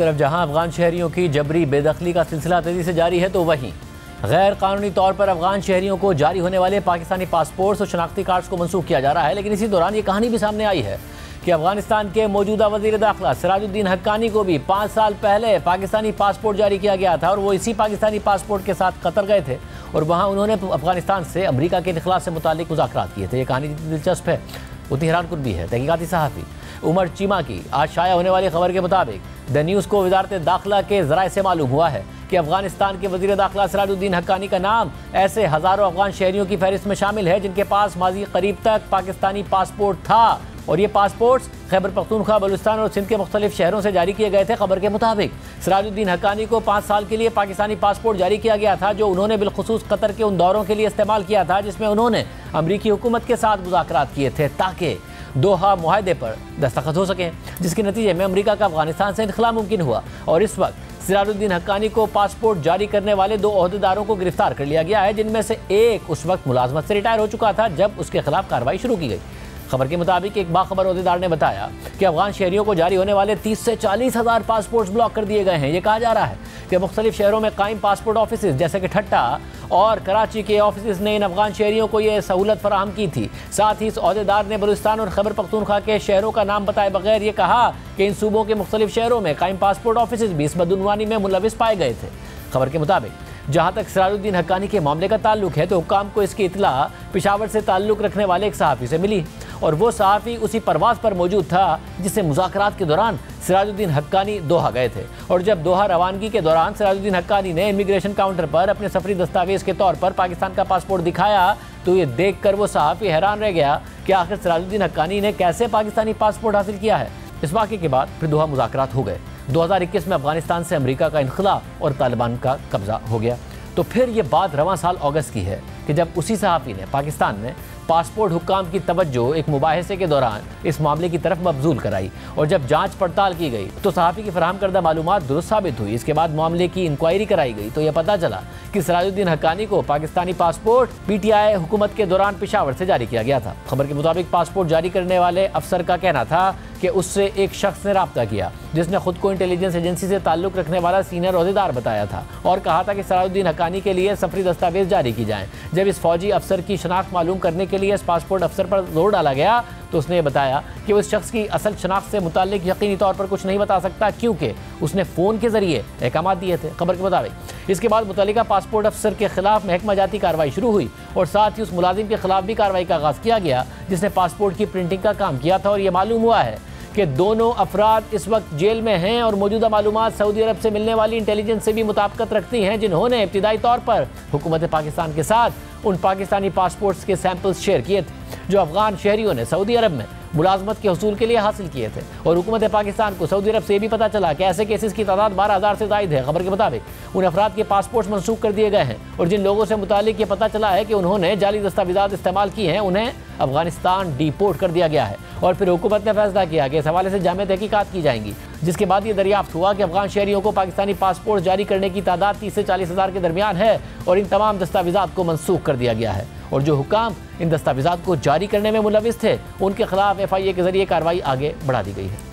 तरफ जहां अफगान शहरियों की जबरी बेदखली का सिलसिला तेजी से जारी है, तो वहीं गैर कानूनी तौर पर अफगान शहरियों को जारी होने वाले पाकिस्तानी पासपोर्ट्स और शनाख्ती कार्ड्स को मनसूख किया जा रहा है। लेकिन इसी दौरान ये कहानी भी सामने आई है कि अफगानिस्तान के मौजूदा वजीर दाखिला सिराजुद्दीन हक्कानी को भी 5 साल पहले पाकिस्तानी पासपोर्ट जारी किया गया था और वो इसी पाकिस्तानी पासपोर्ट के साथ कतर गए थे और वहाँ उन्होंने अफगानिस्तान से अमरीका के इख्लास से मुताल्लिक मुज़ाकरात किए थे। ये कहानी दिलचस्प है, उतनी हैरानकुन भी है। तहकीकाती सहाफ़ी उमर चीमा की आज शाया होने वाली खबर के मुताबिक द न्यूज़ को वजारत दाखिला के ज़राए से मालूम हुआ है कि अफगानिस्तान के वज़ीर दाखिला सिराजुद्दीन हक्कानी का नाम ऐसे हज़ारों अफगान शहरियों की फहरिस्त में शामिल है जिनके पास माजी करीब तक पाकिस्तानी पासपोर्ट था और ये पासपोर्ट्स खैबर पख्तूनख्वा, बलूचिस्तान और सिंध के मुख्तलिफ शहरों से जारी किए गए थे। खबर के मुताबिक सिराजुद्दीन हक्कानी को 5 साल के लिए पाकिस्तानी पासपोर्ट जारी किया गया था जो उन्होंने बिलखुसूस कतर के उन दौरों के लिए इस्तेमाल किया था जिसमें उन्होंने अमरीकी हुकूमत के साथ मुज़ाकरात किए थे ताकि दोहा मुआहदे पर दस्तखत हो सकें, जिसके नतीजे में अमरीका का अफगानिस्तान से इनखला मुमकिन हुआ। और इस वक्त सिराजुद्दीन हक्कानी को पासपोर्ट जारी करने वाले 2 ओहदेदारों को गिरफ्तार कर लिया गया है, जिनमें से एक उस वक्त मुलाजमत से रिटायर हो चुका था जब उसके खिलाफ कार्रवाई शुरू की गई। खबर के मुताबिक एक बाखबर ओहदेदार ने बताया कि अफगान शहरियों को जारी होने वाले 30 से 40 हज़ार पासपोर्ट्स ब्लॉक कर दिए गए हैं। ये कहा जा रहा है कि मुख्तलिफ शहरों में कायम पासपोर्ट ऑफिस जैसे कि ठट्टा और कराची के ऑफिस ने इन अफगान शहरियों को ये सहूलत फराहम की थी। साथ ही इस ओहदेदार ने बलूचिस्तान और खैबर पख्तूनख्वा के शहरों का नाम बताए बगैर ये कहा कि इन सूबों के मुख्तलिफ शहरों में कायम पासपोर्ट ऑफिस भी इस बदउनवानी में मुलविस पाए गए थे। खबर के मुताबिक जहाँ तक सिराजुद्दीन हक्कानी के मामले का ताल्लुक है तो हुक्काम को इसकी इतला पेशावर से ताल्लुक रखने वाले एक सहाफ़ी से मिली और वो सहाफ़ी उसी परवाज़ पर मौजूद था जिससे मुज़ाकरात के दौरान सिराजुद्दीन हक्कानी दोहा गए थे। और जब दोहा रवानगी के दौरान सिराजुद्दीन हक्कानी ने इमिग्रेशन काउंटर पर अपने सफरी दस्तावेज़ के तौर पर पाकिस्तान का पासपोर्ट दिखाया तो ये देख कर वो सहाफ़ी हैरान रह गया कि आखिर सिराजुद्दीन हक्कानी ने कैसे पाकिस्तानी पासपोर्ट हासिल किया है। इस वाक़े के बाद फिर दोहा मुज़ाकरात हो गए। 2021 में अफगानिस्तान से अमरीका का इनखला और तालिबान का कब्जा हो गया। तो फिर ये बात रवां साल अगस्त की है कि जब उसी सहाफ़ी ने पाकिस्तान में पासपोर्ट हुक्काम की तवज्जो एक मुबाहिसे के दौरान इस मामले की तरफ मबजूल कराई और जब जांच पड़ताल की गई तो सहाफ़ी की फराहम करदा मालूमात दुरुस्त साबित हुई। इसके बाद मामले की इंक्वायरी कराई गई तो यह पता चला कि सिराजुद्दीन हक्कानी को पाकिस्तानी पासपोर्ट PTI हुकूमत के दौरान पेशावर से जारी किया गया था। खबर के मुताबिक पासपोर्ट जारी करने वाले अफसर का कहना था कि उससे एक शख्स ने राब्ता किया जिसने खुद को इंटेलिजेंस एजेंसी से ताल्लुक़ रखने वाला सीनियर ओहदेदार बताया था और कहा था कि सिराजुद्दीन हक्कानी के लिए सफरी दस्तावेज जारी की जाएं। जब इस फौजी अफसर की शनाख्त मालूम करने के लिए इस पासपोर्ट अफसर पर जोर डाला गया तो उसने बताया कि वो इस शख्स की असल शनाख्त से मुताल्लिक यकीनी तौर पर कुछ नहीं बता सकता क्योंकि उसने फ़ोन के ज़रिए अहकामात दिए थे। खबर के मुताबिक इसके बाद मुतल्लिका पासपोर्ट अफसर के खिलाफ महकमा जाती कार्रवाई शुरू हुई और साथ ही उस मुलाजिम के खिलाफ भी कार्रवाई का आगाज़ किया गया जिसने पासपोर्ट की प्रिंटिंग का काम किया था। और ये मालूम हुआ है कि दोनों अफराद इस वक्त जेल में हैं और मौजूदा मालूमात सऊदी अरब से मिलने वाली इंटेलिजेंस से भी मुताबिकत रखती हैं जिन्होंने इब्तिदाई तौर पर हुकूमत पाकिस्तान के साथ उन पाकिस्तानी पासपोर्ट्स के सैंपल्स शेयर किए थे जो अफगान शहरियों ने सऊदी अरब में मुलाजमत के हसूल के लिए हासिल किए थे। और हुकूमत पाकिस्तान को सऊदी अरब से भी पता चला कि ऐसे केसेस की तादाद 12,000 से ज़ायद है। खबर के मुताबिक उन अफराद के पासपोर्ट्स मनसूख कर दिए गए हैं और जिन लोगों से मुतालिक ये पता चला है कि उन्होंने जाली दस्तावेज़ात इस्तेमाल किए हैं उन्हें अफगानिस्तान डिपोर्ट कर दिया गया है। और फिर हुकूमत ने फैसला किया कि इस हवाले से जामे तहकीकात की जाएंगी जिसके बाद ये दरियाफ्त हुआ कि अफगान शहरियों को पाकिस्तानी पासपोर्ट जारी करने की तादाद 30 से 40 हज़ार के दरमियान है और इन तमाम दस्तावेज़ात को मनसूख कर दिया गया है। और जो हुक्काम इन दस्तावेज़ात को जारी करने में मुलविस थे उनके खिलाफ FIA के जरिए कार्रवाई आगे बढ़ा दी गई है।